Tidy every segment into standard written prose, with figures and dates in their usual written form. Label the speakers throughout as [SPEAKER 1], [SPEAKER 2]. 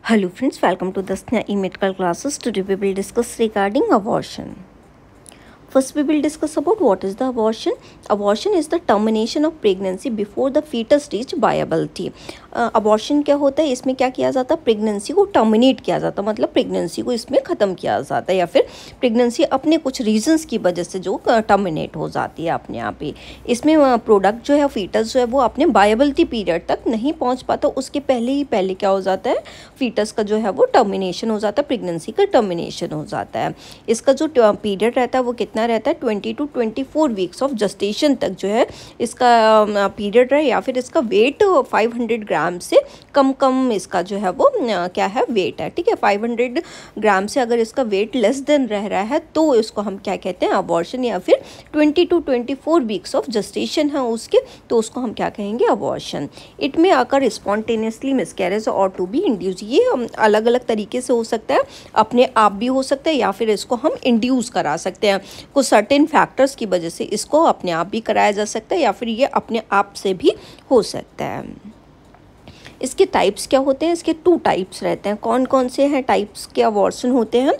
[SPEAKER 1] Hello friends, welcome to the Sneha e-medical classes. Today we will discuss regarding abortion. First, we will discuss about what is the abortion. Abortion is the termination of pregnancy before the fetus reach viability. Abortion क्या होता है, इसमें क्या किया जाता है, pregnancy को terminate किया जाता है, मतलब प्रेगनेंसी को इसमें ख़त्म किया जाता है या फिर प्रेगनेंसी अपने कुछ रीजंस की वजह से जो टर्मिनेट हो जाती है अपने आप ही। इसमें प्रोडक्ट जो है, फीटस जो है वो अपने वायबिलिटी पीरियड तक नहीं पहुंच पाता, उसके पहले क्या हो जाता है, फीटस का जो है वो टर्मिनेशन हो जाता है, प्रेगनेंसी का टर्मिनेशन हो जाता है। इसका जो पीरियड रहता है वो कितना रहता है, 20 to 24 वीक्स ऑफ जस्टेशन तक जो है इसका पीरियड रहे, या फिर इसका वेट 500 ग्राम से कम इसका जो है वो क्या है, वेट है। ठीक है, 500 ग्राम से अगर इसका वेट लेस देन रह रहा है तो इसको हम क्या कहते हैं, अबॉर्शन। या फिर 20 to 24 वीक्स ऑफ जस्टेशन है उसके, तो उसको हम क्या कहेंगे, अबॉर्शन। इट में अकर स्पॉन्टेनियसली मिसकैरेज और टू बी इंड्यूस। ये अलग अलग तरीके से हो सकता है, अपने आप भी हो सकता है या फिर इसको हम इंड्यूस करा सकते हैं। कुछ सर्टेन फैक्टर्स की वजह से इसको अपने आप भी कराया जा सकता है या फिर ये अपने आप से भी हो सकता है। इसके टाइप्स क्या होते हैं, इसके 2 टाइप्स रहते हैं। कौन कौन से हैं टाइप्स के अबॉर्शन होते हैं,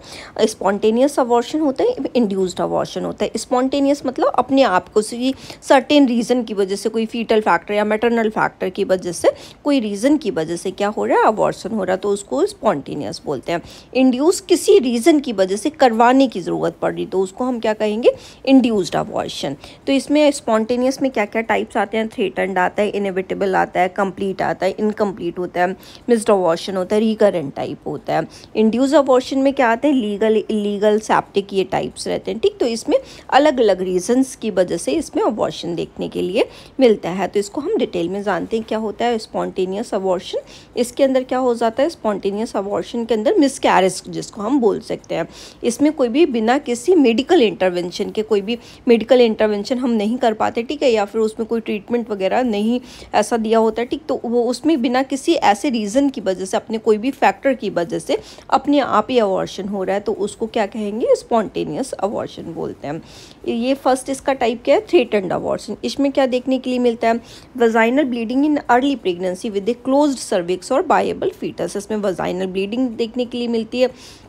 [SPEAKER 1] स्पॉन्टेनियस अबॉर्शन होता है, इंड्यूस्ड अबॉर्शन होता है। स्पॉन्टेनियस मतलब अपने आप को सर्टेन रीज़न की वजह से, कोई फीटल फैक्टर या मैटरनल फैक्टर की वजह से, कोई रीज़न की वजह से क्या हो रहा है, अबॉर्शन हो रहा है, तो उसको स्पॉन्टेनियस बोलते हैं। इंड्यूस किसी रीज़न की वजह से करवाने की ज़रूरत पड़ रही तो उसको हम क्या कहेंगे, इंड्यूस्ड अबॉर्शन। तो इसमें स्पॉन्टेनियस में क्या क्या टाइप्स आते हैं, थ्रेटन्ड आता है, इनएविटेबल आता है, कंप्लीट आता है, इनकम्प्लीट होता है, मिस्ड अबॉर्शन होता है, रिकरेंट टाइप होता है। इंड्यूस अबॉर्शन में क्या आते हैं, लीगल, इलीगल, सेप्टिक, ये टाइप्स रहते हैं। ठीक, तो इसमें अलग अलग रीजंस की वजह से इसमें अबॉर्शन देखने के लिए मिलता है। तो इसको हम डिटेल में जानते हैं क्या होता है स्पॉन्टेनियस अबॉर्शन। इसके अंदर क्या हो जाता है, स्पॉन्टेनियस अबॉर्शन के अंदर मिसकैरेज जिसको हम बोल सकते हैं। इसमें कोई भी बिना किसी मेडिकल इंटरवेंशन के, कोई भी मेडिकल इंटरवेंशन हम नहीं कर पाते, ठीक है, या फिर उसमें कोई ट्रीटमेंट वगैरह नहीं ऐसा दिया होता है, ठीक, तो वो उसमें बिना किसी ऐसे रीज़न की वजह से, अपने कोई भी फैक्टर की वजह से अपने आप ही अबॉर्शन हो रहा है, तो उसको क्या कहेंगे, स्पॉन्टेनियस अबॉर्शन बोलते हैं। ये फर्स्ट इसका टाइप क्या है, थ्रेटन्ड अबॉर्शन। इसमें क्या देखने के लिए मिलता है, vaginal bleeding in early pregnancy with a closed cervix और वायबल फीटस। इसमें वजाइनल ब्लीडिंग देखने के लिए मिलती है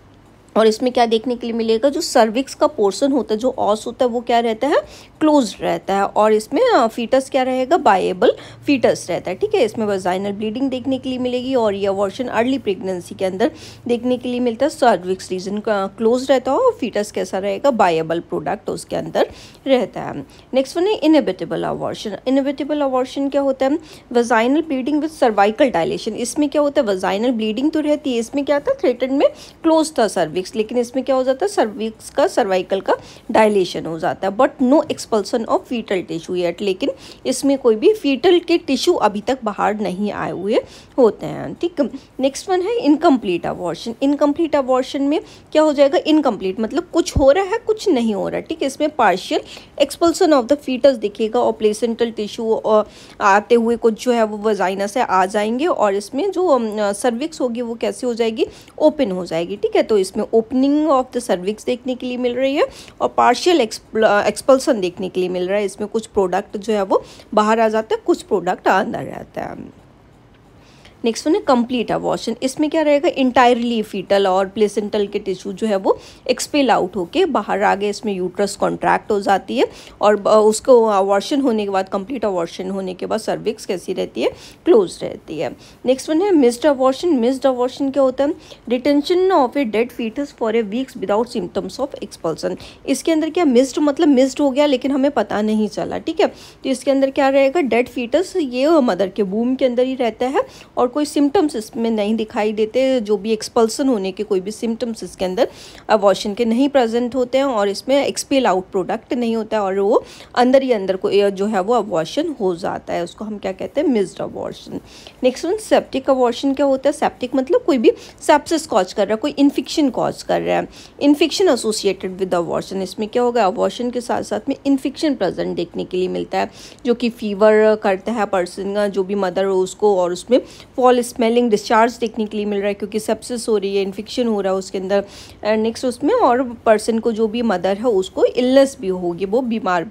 [SPEAKER 1] और इसमें क्या देखने के लिए मिलेगा, जो सर्विक्स का पोर्शन होता है, जो ऑस होता है, वो क्या रहता है, क्लोज्ड रहता है, और इसमें फीटस क्या रहेगा, बायेबल फीटस रहता है। ठीक है, इसमें वजाइनल ब्लीडिंग देखने के लिए मिलेगी और ये अबॉर्शन अर्ली प्रेगनेंसी के अंदर देखने के लिए मिलता है। सर्विक्स रीजन का क्लोज रहता है और फीटस कैसा रहेगा, बायेबल प्रोडक्ट उसके अंदर रहता है। नेक्स्ट वन है इनएविटेबल अबॉर्शन। इनएविटेबल अबॉर्शन क्या होता है, vaginal bleeding with cervical dilation. इसमें क्या होता है, वजाइनल ब्लीडिंग तो रहती है, इसमें क्या था, थ्रेटन में क्लोज था सर्विक्स, लेकिन इसमें क्या हो जाता है, सर्विक्स का, सर्वाइकल का डायलेशन हो जाता है, but no expulsion of foetal tissue yet. लेकिन इसमें कोई भी फीटल के टिश्यू अभी तक बाहर नहीं आए हुए होते हैं। ठीक, नेक्स्ट वन है इनकम्प्लीट अबॉर्शन। इनकम्प्लीट अबॉर्शन में क्या हो जाएगा, इनकम्प्लीट मतलब कुछ हो रहा है कुछ नहीं हो रहा है। ठीक है, इसमें partial expulsion of the foetus दिखेगा और प्लेसेंटल टिश्यू आते हुए कुछ जो है वो वजाइना से आ जाएंगे और इसमें जो सर्विक्स होगी वो कैसे हो जाएगी, ओपन हो जाएगी। ठीक है, तो इसमें ओपनिंग ऑफ द सर्विक्स देखने के लिए मिल रही है और पार्शियल एक्सपल्सन देखने के लिए मिल रहा है। इसमें कुछ प्रोडक्ट जो है वो बाहर आ जाता है, कुछ प्रोडक्ट अंदर रहता है। नेक्स्ट वन है कंप्लीट अबॉर्शन। इसमें क्या रहेगा, इंटायरली फीटल और प्लेसेंटल के टिश्यू जो है वो एक्सपेल आउट होके बाहर आ गए, इसमें यूट्रस कॉन्ट्रैक्ट हो जाती है और उसको अबॉर्शन होने के बाद, कंप्लीट अबॉर्शन होने के बाद सर्विक्स कैसी रहती है, क्लोज रहती है। नेक्स्ट वन है मिस्ड अबॉर्शन। मिस्ड अबॉर्शन क्या होता है, retention of a dead foetus for a weeks without symptoms of expulsion. इसके अंदर क्या, मिस्ड मतलब मिस्ड हो गया लेकिन हमें पता नहीं चला। ठीक है, तो इसके अंदर क्या रहेगा, डेड फीटस ये मदर के वूम के अंदर ही रहता है और कोई सिम्टम्स इसमें नहीं दिखाई देते, जो भी एक्सपल्सन होने के कोई भी सिम्टम्स इसके अंदर अबॉर्शन के नहीं प्रेजेंट होते हैं और इसमें एक्सपेल आउट प्रोडक्ट नहीं होता है और वो अंदर ही अंदर को जो है वो अबॉर्शन हो जाता है, उसको हम क्या कहते हैं, missed abortion. Next one septic abortion क्या होता है, सेप्टिक मतलब कोई भी सेप्सिस कॉज कर रहा है, कोई इन्फेक्शन कॉज कर रहा है, इन्फेक्शन एसोसिएटेड विद अबॉर्शन। इसमें क्या होगा, अबॉर्शन के साथ साथ में इन्फेक्शन प्रेजेंट देखने के लिए मिलता है, जो कि फीवर करता है पर्सन, जो भी मदर हो उसको, और उसमें फॉल स्मेलिंग डिस्चार्ज देखने के लिए मिल रहा है क्योंकि सेप्सिस हो रही है, इन्फेक्शन हो रहा है उसके अंदर। नेक्स्ट उसमें और पर्सन को जो भी मदर है उसको इलनेस भी होगी, वो बीमार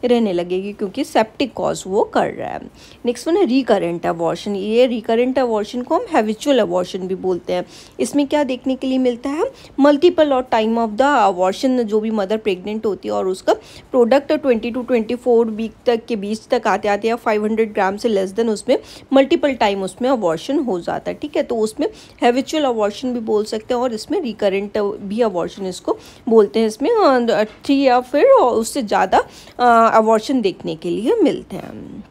[SPEAKER 1] रहने लगेगी क्योंकि सेप्टिक कॉज वो कर रहा है। नेक्स्ट वन है रिकरेंट अबॉर्शन। ये रिकरेंट अबॉर्शन को हम हैबिचुअल अबॉर्शन भी बोलते हैं। इसमें क्या देखने के लिए मिलता है, मल्टीपल और टाइम ऑफ द अबॉर्शन, जो भी मदर प्रेग्नेंट होती है और उसका प्रोडक्ट 20 to 24 वीक तक के बीच तक आते आते या 500 ग्राम से लेस देन उसमें मल्टीपल टाइम उसमें अबॉर्शन हो जाता है, ठीक है। तो उसमें हैबिचुअल अबॉर्शन भी बोल सकते हैं और इसमें रिकरेंट भी अबॉर्शन इसको बोलते हैं। इसमें 3 या फिर उससे ज़्यादा अबॉर्शन देखने के लिए मिलते हैं।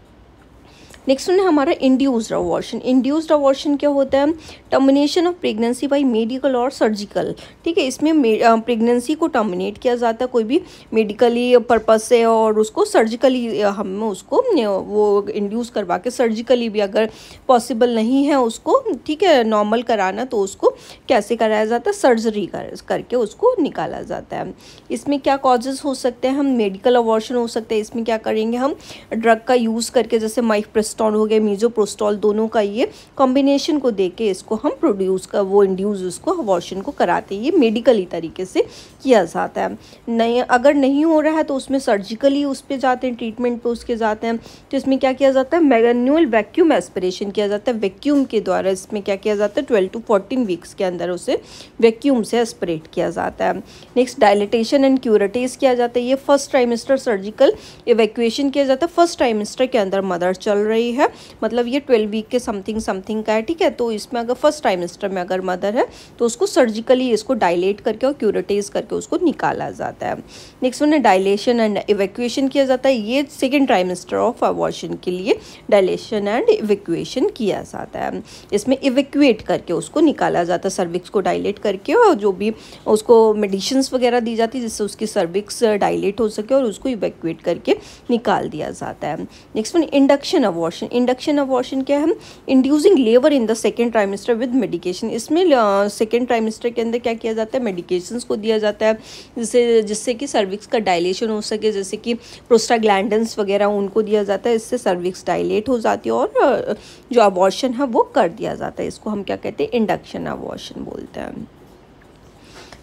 [SPEAKER 1] नेक्स्ट वन है हमारा इंड्यूस्ड अबॉर्शन। इंड्यूस्ड अबॉर्शन क्या होता है, termination of pregnancy bye medical और सर्जिकल, ठीक है। इसमें प्रेगनेंसी को टर्मिनेट किया जाता है कोई भी मेडिकली पर्पज से और उसको सर्जिकली हम उसको वो इंड्यूस करवा के सर्जिकली भी अगर पॉसिबल नहीं है उसको, ठीक है, नॉर्मल कराना, तो उसको कैसे कराया जाता है, सर्जरी करके उसको निकाला जाता है। इसमें क्या कॉजेज़ हो सकते हैं, हम मेडिकल अबॉर्शन हो सकते हैं। इसमें क्या करेंगे, हम ड्रग का यूज़ करके, जैसे माइफप्रेस्टोन हो गया, मीजोप्रोस्टोल, दोनों का ये कॉम्बिनेशन को देके इसको हम इंड्यूस उसको अबॉर्शन को कराते हैं। ये मेडिकली तरीके से किया जाता है। नहीं, अगर नहीं हो रहा है तो उसमें सर्जिकली उस पर जाते हैं, ट्रीटमेंट पे उसके जाते हैं। तो इसमें क्या किया जाता है, मैनुअल वैक्यूम एस्पिरेशन किया जाता है। वैक्यूम के द्वारा इसमें क्या किया जाता है, 12 to 14 वीक्स के अंदर उसे वैक्यूम से एस्पिरेट किया जाता है। नेक्स्ट डायलिटेशन एंड क्यूरेटेज किया जाता है। ये फर्स्ट ट्राइमेस्टर सर्जिकल इवैक्यूएशन किया जाता है। फर्स्ट ट्राइमेस्टर के अंदर मदर चल रही है, मतलब ये 12 वीक के समथिंग का है, ठीक है। तो इसमें अगर फर्स्ट ट्राइमेस्टर में अगर मदर है तो उसको सर्जिकली इसको डायलेट करके और क्यूरेटेज करके उसको निकाला जाता है। नेक्स्ट वन है डायलेशन एंड इवैक्यूएशन किया जाता है। ये सेकेंड ट्राइमेस्टर ऑफ अबॉर्शन के लिए डायलेशन एंड इवैक्यूएशन किया जाता है। इसमें इवैक्यूएट करके उसको निकाला जाता है, सर्विक्स को डायलेट करके, और जो भी उसको मेडिसिन्स वगैरह दी जाती है जिससे उसकी सर्विक्स डायलेट हो सके और उसको इवैक्यूएट करके निकाल दिया जाता है। Next one induction abortion. Induction abortion क्या है, inducing labour in the second trimester with medication. इसमें सेकेंड ट्राइमेस्टर के अंदर क्या किया जाता है, मेडिकेशंस को दिया जाता है जिससे कि सर्विक्स का डायलेशन हो सके, जैसे कि प्रोस्टाग्लैंडिन्स वगैरह उनको दिया जाता है। इससे सर्विक्स डायलेट हो जाती है और जो अबॉर्शन है वो कर दिया जाता है। इसको हम क्या कहते हैं, इंडक्शन अबॉर्शन बोलते हैं।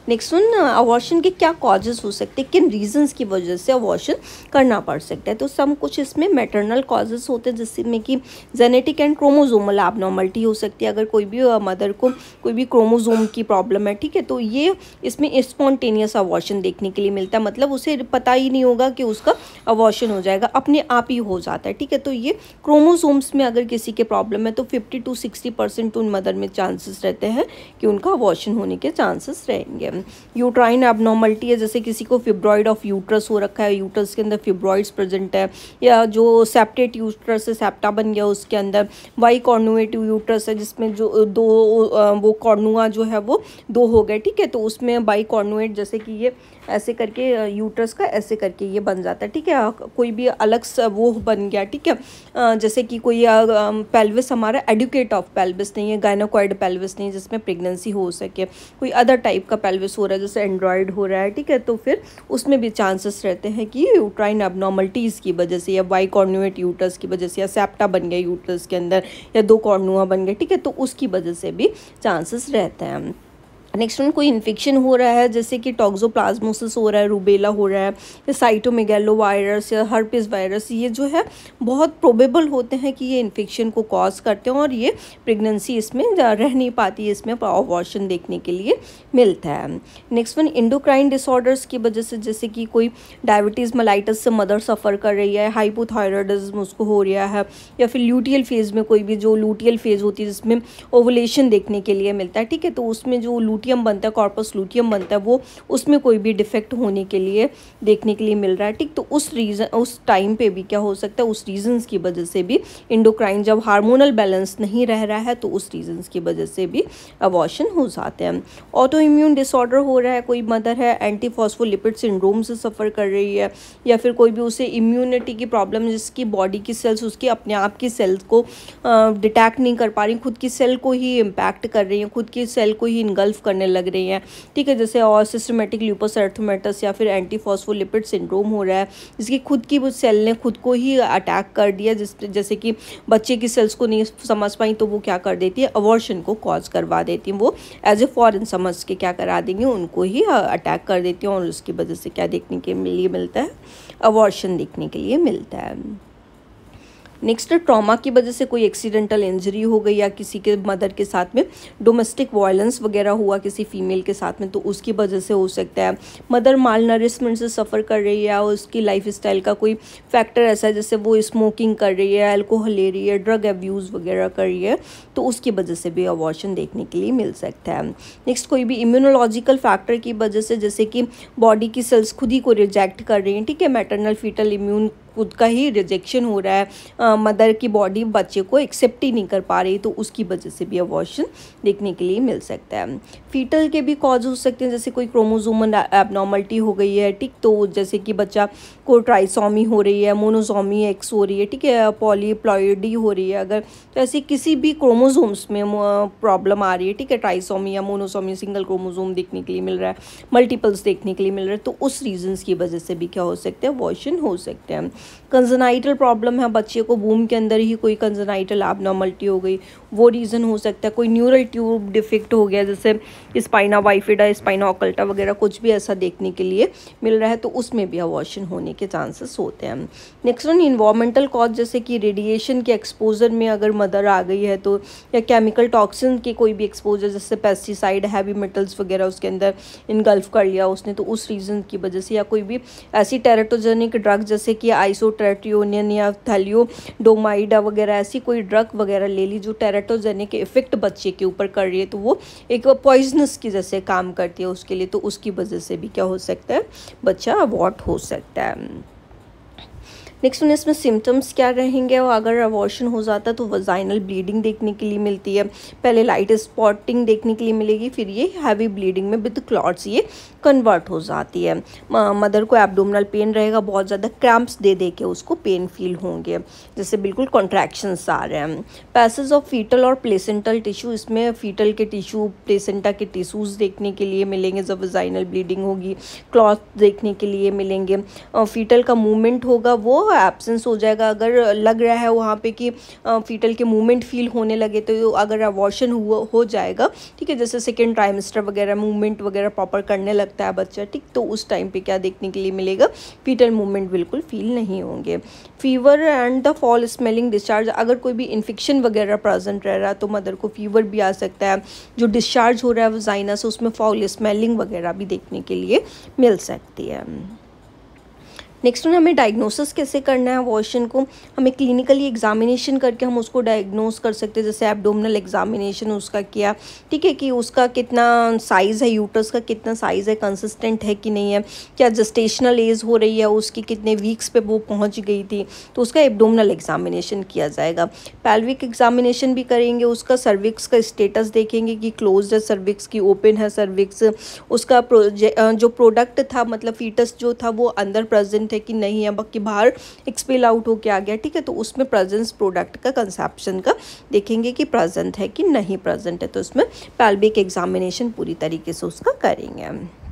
[SPEAKER 1] नेक्स्ट वन, अबॉर्शन के क्या कॉजेज़ हो सकते हैं, किन रीजंस की वजह से अबॉर्शन करना पड़ सकता है। तो सब कुछ इसमें मैटरनल कॉजेज़ होते हैं, जिसमें कि जेनेटिक एंड क्रोमोजोमल एबनॉर्मलिटी हो सकती है। अगर कोई भी मदर को कोई भी क्रोमोजोम की प्रॉब्लम है, ठीक है, तो ये इसमें स्पॉन्टेनियस अबॉर्शन देखने के लिए मिलता है। मतलब उसे पता ही नहीं होगा कि उसका अबॉर्शन हो जाएगा, अपने आप ही हो जाता है, ठीक है। तो ये क्रोमोजोम्स में अगर किसी के प्रॉब्लम है तो 50 to 60% उन मदर में चांसेस रहते हैं कि उनका अबॉर्शन होने के चांसेस रहेंगे। यूट्राइन एबनॉर्मलिटी है, जैसे किसी को फिब्रॉइड ऑफ यूट्रस हो रखा है, यूट्रस के अंदर फिब्रॉइड्स प्रेजेंट है, या जो सेप्टेट यूट्रस है, सेप्टा बन गया उसके अंदर, बाई कॉर्नुएटिव यूट्रस है जिसमें जो दो वो कॉर्नुआ जो है वो 2 हो गए, ठीक है। तो उसमें बाई कॉर्नुएट, जैसे कि ये ऐसे करके यूट्रस का ऐसे करके ये बन जाता है, ठीक है। कोई भी अलग वो बन गया, ठीक है, जैसे कि कोई पेल्विस हमारा एडुकेट ऑफ पेल्विस नहीं है, गायनोकॉइड पेल्विस नहीं जिसमें प्रेगनेंसी हो सके, कोई अदर टाइप का पेल्विस हो रहा है जैसे एंड्रॉयड हो रहा है, ठीक है। तो फिर उसमें भी चांसेस रहते हैं कि यूट्राइन एबनॉर्मलिटीज़ की वजह से, या बाई कॉर्नुएट यूट्रस की वजह से, या सेप्टा बन गया यूट्रस के अंदर, या 2 कॉर्नुआ बन गए, ठीक है, तो उसकी वजह से भी चांसेस रहते हैं। नेक्स्ट वन, कोई इन्फेक्शन हो रहा है जैसे कि टॉक्सोप्लाज्मोसिस हो रहा है, रूबेला हो रहा है, या साइटोमेगैलो वायरस या हर्पिस वायरस, ये जो है बहुत प्रोबेबल होते हैं कि ये इन्फेक्शन को कॉज करते हैं और ये प्रेगनेंसी इसमें रह नहीं पाती है, इसमें अबॉर्शन देखने के लिए मिलता है। नेक्स्ट वन, एंडोक्राइन डिसऑर्डर्स की वजह से, जैसे कि कोई डायबिटीज़ मेलाइटस से मदर सफ़र कर रही है, हाइपोथायरॉयडिज्म उसको हो रहा है, या फिर ल्यूटियल फेज़ में कोई भी जो लूटियल फेज़ होती है जिसमें ओवुलेशन देखने के लिए मिलता है, ठीक है। तो उसमें जो लूटियम बनता है, कॉर्पस लूटियम बनता है, वो उसमें कोई भी डिफेक्ट होने के लिए देखने के लिए मिल रहा है, ठीक। तो उस टाइम पे भी क्या हो सकता है, उस रीजंस की वजह से भी एंडोक्राइन, जब हार्मोनल बैलेंस नहीं रह रहा है तो उस रीजंस की वजह से भी अबॉर्शन हो जाते हैं। ऑटो इम्यून डिसऑर्डर हो रहा है, कोई मदर है एंटी फॉस्फोलिपिड सिंड्रोम से सफ़र कर रही है, या फिर कोई भी उसे इम्यूनिटी की प्रॉब्लम, जिसकी बॉडी की सेल्स उसकी अपने आप की सेल्स को डिटेक्ट नहीं कर पा रही, खुद की सेल को ही इम्पैक्ट कर रही हैं, खुद की सेल को ही इनगल्फ करने करने लग रही हैं, ठीक है, जैसे और सिस्टमेटिक ल्यूपस एरिथेमेटस या फिर एंटी फॉस्फोलिपिड सिंड्रोम हो रहा है, जिसकी खुद की वो सेल ने खुद को ही अटैक कर दिया, जैसे कि बच्चे की सेल्स को नहीं समझ पाई तो वो क्या कर देती है, अबॉर्शन को कॉज करवा देती हैं, वो एज ए फॉरेन समझ के क्या करा देंगे, उनको ही अटैक कर देती हैं और उसकी वजह से क्या देखने के लिए मिलता है, अबॉर्शन देखने के लिए मिलता है। नेक्स्ट, ट्रॉमा की वजह से कोई एक्सीडेंटल इंजरी हो गई या किसी के मदर के साथ में डोमेस्टिक वायलेंस वगैरह हुआ किसी फीमेल के साथ में, तो उसकी वजह से हो सकता है। मदर माल नरिशमेंट से सफ़र कर रही है और उसकी लाइफ स्टाइल का कोई फैक्टर ऐसा है, जैसे वो स्मोकिंग कर रही है, अल्कोहल ले रही है, ड्रग अब्यूज़ वगैरह कर रही है, तो उसकी वजह से भी अबॉर्शन देखने के लिए मिल सकता है। नेक्स्ट, कोई भी इम्यूनोलॉजिकल फैक्टर की वजह से, जैसे कि बॉडी की सेल्स खुद ही को रिजेक्ट कर रही हैं, ठीक है, मैटरनल फीटल इम्यून खुद का ही रिजेक्शन हो रहा है, मदर की बॉडी बच्चे को एक्सेप्ट ही नहीं कर पा रही, तो उसकी वजह से भी अबॉर्शन देखने के लिए मिल सकता है। फीटल के भी कॉज हो सकते हैं, जैसे कोई क्रोमोसोमल एबनॉर्मलिटी हो गई है, ठीक, तो जैसे कि बच्चा को ट्राइसोमी हो रही है, मोनोसोमी एक्स हो रही है, ठीक है, पॉलीप्लॉइडी हो रही है, अगर तो ऐसी किसी भी क्रोमोसोम्स में प्रॉब्लम आ रही है, ठीक है, ट्राइसोमी या मोनोसोमी सिंगल क्रोमोसोम देखने के लिए मिल रहा है, मल्टीपल्स देखने के लिए मिल रहा है, तो उस रीजंस की वजह से भी क्या हो सकते हैं, अबॉर्शन हो सकते हैं। कंजनाइटल प्रॉब्लम है, बच्चे को वूम के अंदर ही कोई कंजनाइटल एबनॉर्मलिटी हो गई, वो रीज़न हो सकता है। कोई न्यूरल ट्यूब डिफेक्ट हो गया, जैसे स्पाइना बाइफिडा, स्पाइना ऑकल्टा वगैरह, कुछ भी ऐसा देखने के लिए मिल रहा है, तो उसमें भी अबॉर्शन होने के चांसेस होते हैं। नेक्स्ट वन, इन्वायरमेंटल कॉज, जैसे कि रेडिएशन के एक्सपोजर में अगर मदर आ गई है तो, या केमिकल टॉक्सिन के कोई भी एक्सपोजर, जैसे पेस्टिसाइड, हैवी मेटल्स वगैरह उसके अंदर इनगल्फ कर लिया उसने, तो उस रीज़न की वजह से, या कोई भी ऐसी टेरेटोजेनिक ड्रग जैसे कि आइसोट्रेटियोनियन या थैलियोडोमाइडा वगैरह, ऐसी कोई ड्रग वगैरह ले ली जो टेरेटोजेनिक इफेक्ट बच्चे के ऊपर कर रही है, तो वो एक पॉइजनस की जैसे काम करती है उसके लिए, तो उसकी वजह से भी क्या हो सकता है, बच्चा अबॉर्ट हो सकता है। नेक्स्ट वन, इसमें सिम्टम्स क्या रहेंगे, और अगर अबॉर्शन हो जाता है तो वजाइनल ब्लीडिंग देखने के लिए मिलती है, पहले लाइट स्पॉटिंग देखने के लिए मिलेगी, फिर ये हैवी ब्लीडिंग में विद क्लॉट्स ये कन्वर्ट हो जाती है। मदर को एब्डोमिनल पेन रहेगा, बहुत ज़्यादा क्रैम्प्स दे के उसको पेन फील होंगे, जैसे बिल्कुल कॉन्ट्रैक्शंस आ रहे हैं। पैसेज ऑफ फीटल और प्लेसेंटल टिश्यू, इसमें फीटल के टिश्यू, प्लेसेंटा के टिश्यूज़ देखने के लिए मिलेंगे जब वजाइनल ब्लीडिंग होगी, क्लॉथ देखने के लिए मिलेंगे, फीटल का मूवमेंट होगा वो एब्सेंस हो जाएगा, अगर लग रहा है वहाँ पे कि फीटल के मूवमेंट फील होने लगे, तो अगर अबॉर्शन हो जाएगा, ठीक है, जैसे सेकेंड ट्राइमेस्टर वगैरह मूवमेंट वगैरह प्रॉपर करने लगता है बच्चा, ठीक, तो उस टाइम पे क्या देखने के लिए मिलेगा, फीटल मूवमेंट बिल्कुल फील नहीं होंगे। Fever and the fall smelling discharge, अगर कोई भी इन्फेक्शन वगैरह प्रेजेंट रह रहा है तो मदर को फीवर भी आ सकता है, जो डिस्चार्ज हो रहा है वजाइना से उसमें फॉल स्मेलिंग वगैरह भी देखने के लिए मिल सकती है। नेक्स्ट हमें डायग्नोसिस कैसे करना है अबॉर्शन को, हमें क्लिनिकली एग्जामिनेशन करके हम उसको डायग्नोस कर सकते हैं, जैसे एब्डोमिनल एग्जामिनेशन उसका किया, ठीक है, कि उसका कितना साइज़ है, यूट्रस का कितना साइज़ है, कंसिस्टेंट है कि नहीं है, क्या जस्टेशनल एज हो रही है उसकी, कितने वीक्स पे वो पहुंच गई थी, तो उसका एब्डोमिनल एग्जामिनेशन किया जाएगा। पेल्विक एग्जामिनेशन भी करेंगे, उसका सर्विक्स का स्टेटस देखेंगे कि क्लोज है सर्विक्स की, ओपन है सर्विक्स, उसका जो प्रोडक्ट था, मतलब फीटस जो था वो अंदर प्रेजेंट है कि नहीं है, बाकी बाहर एक्सपेल आउट होके आ गया, ठीक है, तो उसमें प्रेजेंस प्रोडक्ट का कंसेप्शन का देखेंगे कि प्रेजेंट है कि नहीं प्रेजेंट है, तो उसमें पेल्विक एग्जामिनेशन पूरी तरीके से उसका करेंगे।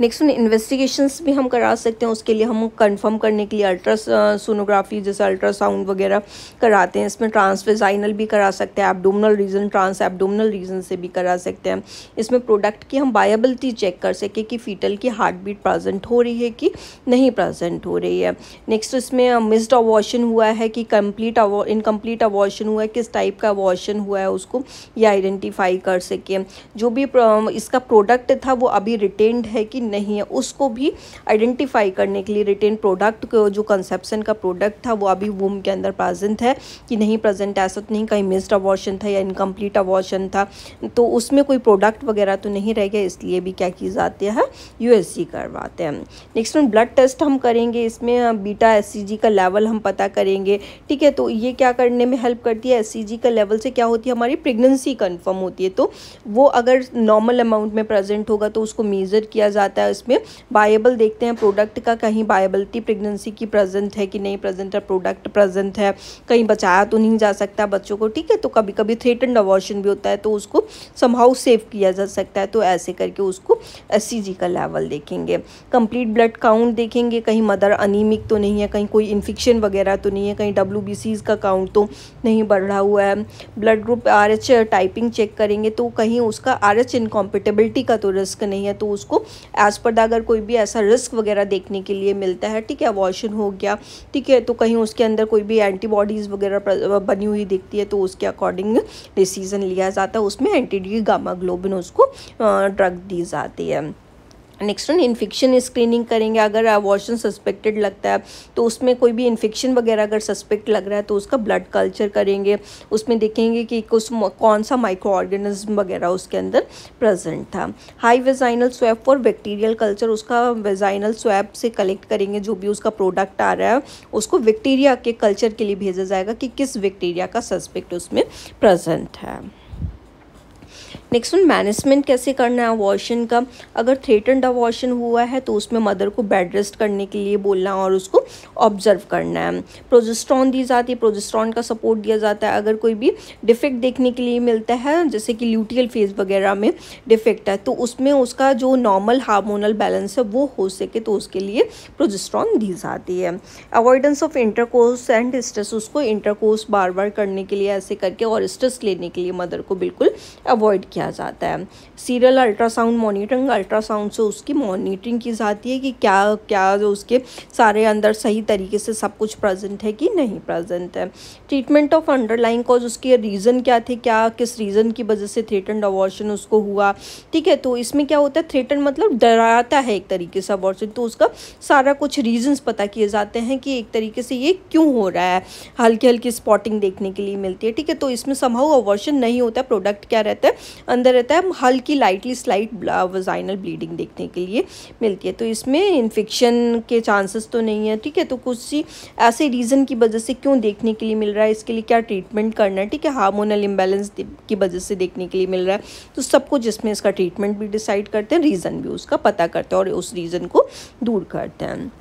[SPEAKER 1] नेक्स्ट इन्वेस्टिगेशंस भी हम करा सकते हैं, उसके लिए हम कंफर्म करने के लिए सोनोग्राफी जैसे अल्ट्रासाउंड वगैरह कराते हैं, इसमें ट्रांसवेजाइनल भी करा सकते हैं, abdominal region, trans abdominal region से भी करा सकते हैं। इसमें प्रोडक्ट की हम वायबिलिटी चेक कर सकें कि फीटल की हार्ट बीट प्रेजेंट हो रही है कि नहीं प्रेजेंट हो रही है। नेक्स्ट इसमें मिस्ड अबॉर्शन हुआ है कि इनकम्प्लीट अबॉर्शन हुआ है, किस टाइप का अबॉर्शन हुआ है उसको ये आइडेंटिफाई कर सकें। जो भी इसका प्रोडक्ट था वो अभी रिटेन्ड है कि नहीं है, उसको भी आइडेंटिफाई करने के लिए रिटेन प्रोडक्ट को, जो कंसेप्शन का प्रोडक्ट था वो अभी वूम के अंदर प्रेजेंट है कि नहीं प्रेजेंट, ऐसा तो नहीं कहीं मिस्ड अबॉर्शन था या इनकम्प्लीट अबॉर्शन था, तो उसमें कोई प्रोडक्ट वगैरह तो नहीं रह गया, इसलिए भी क्या की जाती है, यूएसजी करवाते हैं। नेक्स्ट में ब्लड टेस्ट हम करेंगे, इसमें बीटा एससीजी का लेवल हम पता करेंगे, ठीक है, तो ये क्या करने में हेल्प करती है, एससीजी का लेवल से क्या होती है, हमारी प्रेगनेंसी कंफर्म होती है, तो वो अगर नॉर्मल अमाउंट में प्रेजेंट होगा तो उसको मेज़र किया जाता जाता है। इसमें वायबल देखते हैं प्रोडक्ट का, कहीं वायबिलिटी प्रेगनेंसी की प्रेजेंट है कि नहीं प्रेजेंट है, प्रोडक्ट प्रेजेंट है, कहीं बचाया तो नहीं जा सकता बच्चों को, ठीक है। तो कभी कभी थ्रेटन्ड अबॉर्शन भी होता है तो उसको समहाउ सेव किया जा सकता है, तो ऐसे करके उसको SCG का लेवल देखेंगे। कंप्लीट ब्लड काउंट देखेंगे, कहीं मदर अनीमिक तो नहीं है, कहीं कोई इन्फेक्शन वगैरह तो नहीं है, कहीं WBCs का काउंट तो नहीं बढ़ रहा हुआ है। Blood group RH typing check करेंगे तो कहीं उसका RH इनकॉम्पेटेबिलिटी का तो रिस्क नहीं है, तो उसको एज पर अगर कोई भी ऐसा रिस्क वगैरह देखने के लिए मिलता है, ठीक है, अबॉर्शन हो गया, ठीक है, तो कहीं उसके अंदर कोई भी एंटीबॉडीज़ वगैरह बनी हुई दिखती है तो उसके अकॉर्डिंग डिसीजन लिया जाता है। उसमें एंटी गामा ग्लोबिन उसको ड्रग दी जाती है। नेक्स्ट वन इन्फेक्शन स्क्रीनिंग करेंगे। अगर अबॉर्शन सस्पेक्टेड लगता है तो उसमें कोई भी इन्फेक्शन वगैरह अगर सस्पेक्ट लग रहा है तो उसका ब्लड कल्चर करेंगे, उसमें देखेंगे कि कौन सा माइक्रो ऑर्गेनिज्म वगैरह उसके अंदर प्रेजेंट था। High vaginal swab for bacterial culture, उसका वेजाइनल स्वैब से कलेक्ट करेंगे जो भी उसका प्रोडक्ट आ रहा है उसको बैक्टीरिया के कल्चर के लिए भेजा जाएगा कि किस बैक्टीरिया का सस्पेक्ट उसमें प्रेजेंट है। नेक्स्ट वन मैनेजमेंट कैसे करना है अबॉर्शन का। अगर थ्रेटन्ड अबॉर्शन हुआ है तो उसमें मदर को बेड रेस्ट करने के लिए बोलना और उसको ऑब्जर्व करना है। प्रोजेस्टेरॉन दी जाती है, प्रोजेस्टेरॉन का सपोर्ट दिया जाता है। अगर कोई भी डिफेक्ट देखने के लिए मिलता है जैसे कि ल्यूटियल फेज वगैरह में डिफेक्ट है तो उसमें उसका जो नॉर्मल हार्मोनल बैलेंस है वो हो सके तो उसके लिए प्रोजेस्टेरॉन दी जाती है। Avoidance of intercourse and stress, उसको इंटरकोर्स बार बार करने के लिए ऐसे करके और स्ट्रेस लेने के लिए मदर को बिल्कुल अवॉइड किया जाता है। सीरियल अल्ट्रासाउंड मॉनिटरिंग, अल्ट्रासाउंड से उसकी मॉनिटरिंग की जाती है कि क्या क्या जो उसके सारे अंदर सही तरीके से सब कुछ प्रेजेंट है कि नहीं प्रेजेंट है। ट्रीटमेंट ऑफ अंडरलाइंग कॉज, उसके रीज़न क्या थे, क्या किस रीज़न की वजह से थ्रेटन्ड अबॉर्शन उसको हुआ, ठीक है। तो इसमें क्या होता है थ्रेटन मतलब डराता है एक तरीके से अबॉर्शन, तो उसका सारा कुछ रीजंस पता किए जाते हैं कि एक तरीके से ये क्यों हो रहा है, हल्की हल्की स्पॉटिंग देखने के लिए मिलती है, ठीक है। तो इसमें समहाउ अबॉर्शन नहीं होता, प्रोडक्ट क्या रहता है अंदर रहता है, हल्की लाइटली स्लाइट वजाइनल ब्लीडिंग देखने के लिए मिलती है। तो इसमें इन्फेक्शन के चांसेस तो नहीं है, ठीक है। तो कुछ सी ऐसे रीज़न की वजह से क्यों देखने के लिए मिल रहा है, इसके लिए क्या ट्रीटमेंट करना है, ठीक है। हार्मोनल इम्बैलेंस की वजह से देखने के लिए मिल रहा है तो सब कुछ इसमें इसका ट्रीटमेंट भी डिसाइड करते हैं, रीज़न भी उसका पता करते हैं और उस रीज़न को दूर करते हैं।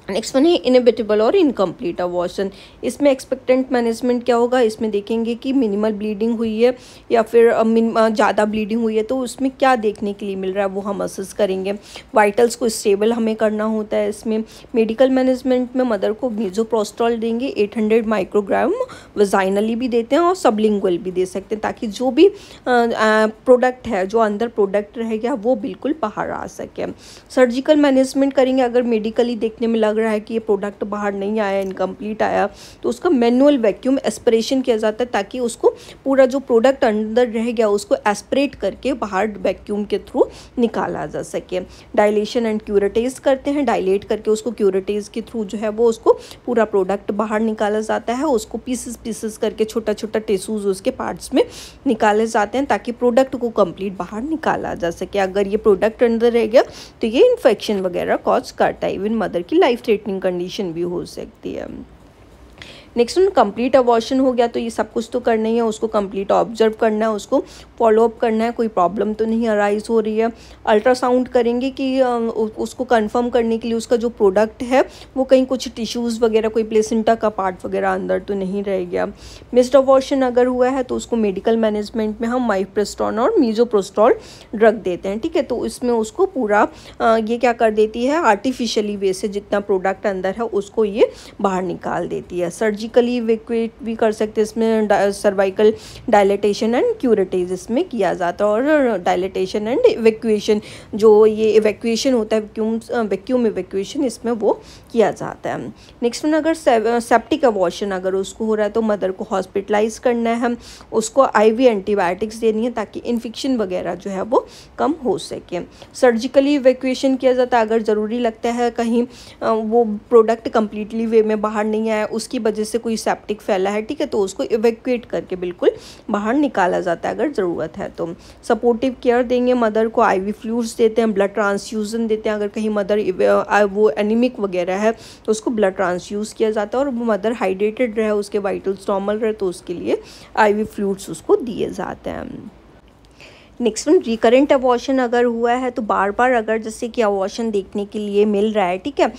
[SPEAKER 1] नेक्स्ट वन है इनएविटेबल और इनकम्प्लीट अबॉर्शन। इसमें एक्सपेक्टेंट मैनेजमेंट क्या होगा, इसमें देखेंगे कि मिनिमल ब्लीडिंग हुई है या फिर ज़्यादा ब्लीडिंग हुई है तो उसमें क्या देखने के लिए मिल रहा है वो हम असेस करेंगे। वाइटल्स को स्टेबल हमें करना होता है। इसमें मेडिकल मैनेजमेंट में मदर को मीजोप्रोस्टॉल देंगे 800 माइक्रोग्राम, वजाइनली भी देते हैं और सबलिंगुअल भी दे सकते हैं ताकि जो भी प्रोडक्ट है जो अंदर प्रोडक्ट रह गया वो बिल्कुल बाहर आ सके। सर्जिकल मैनेजमेंट करेंगे, अगर मेडिकली देखने में लग रहा है कि ये प्रोडक्ट बाहर नहीं आया, इनकम्प्लीट आया, तो उसका मैनुअल वैक्यूम एस्पिरेशन किया जाता है ताकि उसको पूरा जो प्रोडक्ट अंदर रह गया उसको एस्पिरेट करके बाहर वैक्यूम के थ्रू निकाला जा सके। डायलेशन एंड क्यूरेटेज करते हैं, डायलेट करके उसको क्यूरेटेज के थ्रू जो है वो उसको पूरा प्रोडक्ट बाहर निकाला जाता है। उसको पीसेस करके छोटा छोटा टिश्यूज उसके पार्ट्स में निकाले जाते हैं ताकि प्रोडक्ट को कंप्लीट बाहर निकाला जा सके। अगर ये प्रोडक्ट अंदर रह गया तो ये इन्फेक्शन वगैरह कॉज करता है, इवन मदर की लाइफ थ्रेटनिंग कंडीशन भी हो सकती है। नेक्स्ट वन कंप्लीट अबॉर्शन हो गया तो ये सब कुछ तो करना ही है, उसको कंप्लीट ऑब्जर्व करना है, उसको फॉलोअप करना है, कोई प्रॉब्लम तो नहीं अराइज हो रही है। अल्ट्रासाउंड करेंगे कि उसको कंफर्म करने के लिए उसका जो प्रोडक्ट है वो कहीं कुछ टिश्यूज़ वगैरह कोई प्लेसेंटा का पार्ट वगैरह अंदर तो नहीं रह गया। मिस्ड अबॉर्शन अगर हुआ है तो उसको मेडिकल मैनेजमेंट में हम माइफ्रेस्टोन और मीजोप्रोस्टॉल ड्रग देते हैं, ठीक है। तो इसमें उसको पूरा ये क्या कर देती है आर्टिफिशियली वे से जितना प्रोडक्ट अंदर है उसको ये बाहर निकाल देती है। सर्जिकली इवैक्यूएट भी कर सकते हैं, इसमें सर्वाइकल डायलेटेशन एंड क्यूरेटेज इसमें किया जाता है। और डायलेटेशन एंड इवैक्यूएशन जो ये इवैक्यूएशन होता है वैक्यूम इवैक्यूएशन इसमें वो किया जाता है। नेक्स्ट वन अगर सेप्टिक अबॉर्शन अगर उसको हो रहा है तो मदर को हॉस्पिटलाइज करना है, उसको IV एंटीबायोटिक्स देनी है ताकि इन्फेक्शन वगैरह जो है वो कम हो सके। सर्जिकली इवैक्यूएशन किया जाता है अगर ज़रूरी लगता है कहीं वो प्रोडक्ट कम्प्लीटली वे में बाहर नहीं आया उसकी वजह से कोई सेप्टिक फैला है, ठीक है, तो उसको इवैक्यूएट करके बिल्कुल बाहर निकाला जाता है अगर ज़रूरत है तो। सपोर्टिव केयर देंगे, मदर को IV फ्लूइड्स देते हैं, ब्लड ट्रांसफ्यूज़न देते हैं। अगर कहीं मदर वो एनीमिक वगैरह है तो उसको ब्लड ट्रांसफ्यूज़ किया जाता है और वो मदर हाइड्रेटेड रहे, उसके वाइटल्स नॉर्मल रहे तो उसके लिए IV फ्लूइड्स उसको दिए जाते हैं। नेक्स्ट वन, रिकरेंट अबॉर्शन अगर हुआ है तो बार बार अगर जैसे कि अबॉर्शन देखने के लिए मिल रहा है, ठीक है,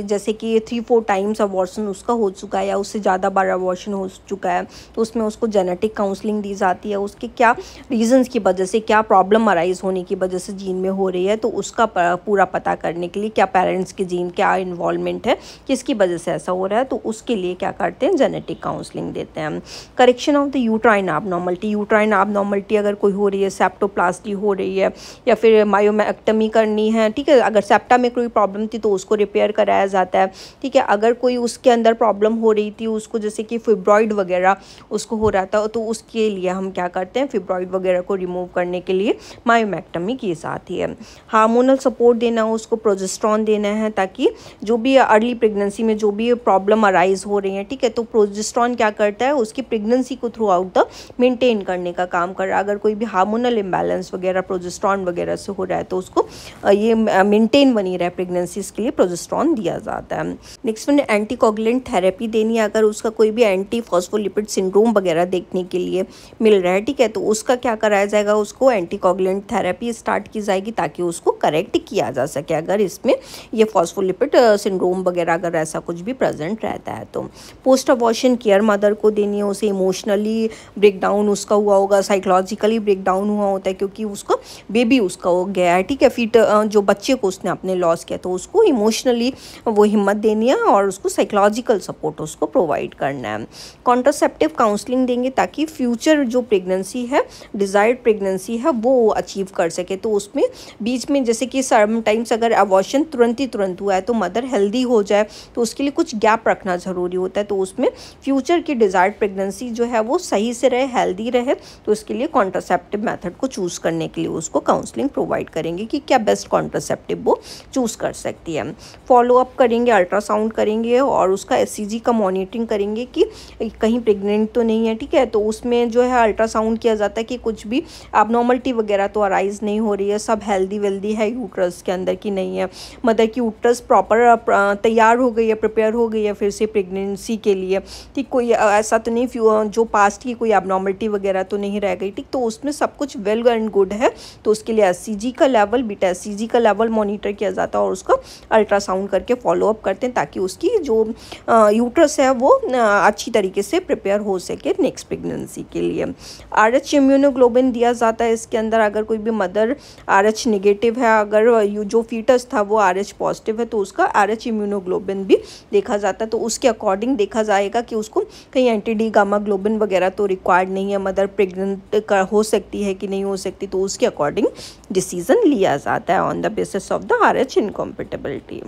[SPEAKER 1] जैसे कि 3-4 टाइम्स अबॉर्शन उसका हो चुका है या उससे ज़्यादा बार अबॉर्शन हो चुका है, तो उसमें उसको जेनेटिक काउंसलिंग दी जाती है। उसके क्या रीजंस की वजह से, क्या प्रॉब्लम अराइज होने की वजह से जीन में हो रही है, तो उसका पूरा पता करने के लिए क्या पेरेंट्स के जीन क्या इन्वॉल्वमेंट है, किसकी वजह से ऐसा हो रहा है, तो उसके लिए क्या करते हैं, जेनेटिक काउंसलिंग देते हैं। Correction of the uterine abnormality, uterine abnormality अगर कोई हो रही है, सेप्टोप्लास्टी हो रही है या फिर मायोमेक्टमी करनी है, ठीक है, अगर सेप्टा में कोई प्रॉब्लम थी तो उसको रिपेयर कराया जाता है, ठीक है। अगर कोई उसके अंदर प्रॉब्लम हो रही थी, उसको जैसे कि फिब्रॉइड वगैरह उसको हो रहा था, तो उसके लिए हम क्या करते हैं, फिब्रॉइड वगैरह को रिमूव करने के लिए मायोमेक्टमी की जाती है। हार्मोनल सपोर्ट देना, उसको प्रोजेस्टेरॉन देना है, ताकि जो भी अर्ली प्रेगनेंसी में जो भी प्रॉब्लम अराइज हो रही है, ठीक है, तो प्रोजेस्टेरॉन क्या करता है, उसकी प्रेगनेंसी को थ्रू आउट द मेंटेन करने का काम कर रहा है। अगर कोई भी हार्मोनल इम्बैलेंस वगैरह प्रोजेस्टेरॉन वगैरह से हो रहा है तो उसको ये मेंटेन बनी रहे प्रेगनेंसी, के लिए प्रोजेस्टेरॉन दिया जाता है। नेक्स्ट वन, एंटीकोगुलेंट थेरेपी देनी है अगर उसका कोई भी एंटी फॉस्फोलिपिड सिंड्रोम वगैरह देखने के लिए मिल रहा है, ठीक है, तो उसका क्या कराया जाएगा, उसको एंटीकोगुलेंट थेरेपी स्टार्ट की जाएगी ताकि उसको करेक्ट किया जा सके अगर इसमें ये फॉस्फोलिपिड सिंड्रोम वगैरह अगर ऐसा कुछ भी प्रेजेंट रहता है। तो पोस्ट अबॉर्शन केयर मदर को देनी है, उसे इमोशनली ब्रेकडाउन उसका हुआ होगा, साइकोलॉजिकली ब्रेकडाउन हुआ होता है क्योंकि उसका बेबी उसका हो गया है, ठीक है, फीट जो बच्चे को उसने अपने लॉस किया, तो उसको इमोशनली वो हिम्मत देनी है और उसको साइकोलॉजिकल सपोर्ट उसको प्रोवाइड करना है। कॉन्ट्रासेप्टिव काउंसलिंग देंगे ताकि फ्यूचर जो प्रेगनेंसी है, डिज़ायर्ड प्रेगनेंसी है, वो अचीव कर सके। तो उसमें बीच में जैसे कि समटाइम्स अगर अबॉर्शन तुरंत हुआ है तो मदर हेल्दी हो जाए, तो उसके लिए कुछ गैप रखना ज़रूरी होता है, तो उसमें फ्यूचर की डिज़ायर्ड प्रेगनेंसी जो है वो सही से रहे, हेल्दी रहे, तो उसके लिए कॉन्ट्रासेप्टिव मेथड को चूज़ करने के लिए उसको काउंसलिंग प्रोवाइड करेंगे कि क्या बेस्ट कॉन्ट्रासेप्टिव वो चूज़ कर सकती है। फॉलोअप करेंगे, अल्ट्रासाउंड करेंगे और उसका एससीजी का मॉनिटरिंग करेंगे कि कहीं प्रेग्नेंट तो नहीं है, ठीक है, तो उसमें जो है अल्ट्रासाउंड किया जाता है कि कुछ भी एबनॉर्मलिटी वगैरह तो अराइज नहीं हो रही है, सब हेल्दी वेल्दी है यूट्रस के अंदर की नहीं है, मदर की यूट्रस प्रॉपर तैयार हो गई है, प्रिपेयर हो गई है फिर से प्रेगनेंसी के लिए, ठीक, कोई ऐसा तो नहीं जो पास्ट की कोई एबनॉर्मलिटी वगैरह तो नहीं रह गई, ठीक, तो उसमें सब कुछ वेल एंड गुड है, तो उसके लिए एससीजी का लेवल, बीटा एससीजी का लेवल मॉनिटर किया जाता है और उसका अल्ट्रासाउंड करके फॉलोअप करते हैं ताकि उसकी जो यूट्रस है वो अच्छी तरीके से प्रिपेयर हो सके नेक्स्ट प्रेगनेंसी के लिए। RH इम्यूनोग्लोबिन दिया जाता है इसके अंदर, अगर कोई भी मदर RH नेगेटिव है, अगर जो फीटस था वो RH पॉजिटिव है, तो उसका RH इम्यूनोग्लोबिन भी देखा जाता है, तो उसके अकॉर्डिंग देखा जाएगा कि उसको कहीं एंटी-डी गामा ग्लोबिन वगैरह तो रिक्वायर्ड नहीं है, मदर प्रेग्नेंट हो सकती है कि नहीं हो सकती, तो उसके अकॉर्डिंग डिसीजन लिया जाता है on the basis of the RH incompatibility.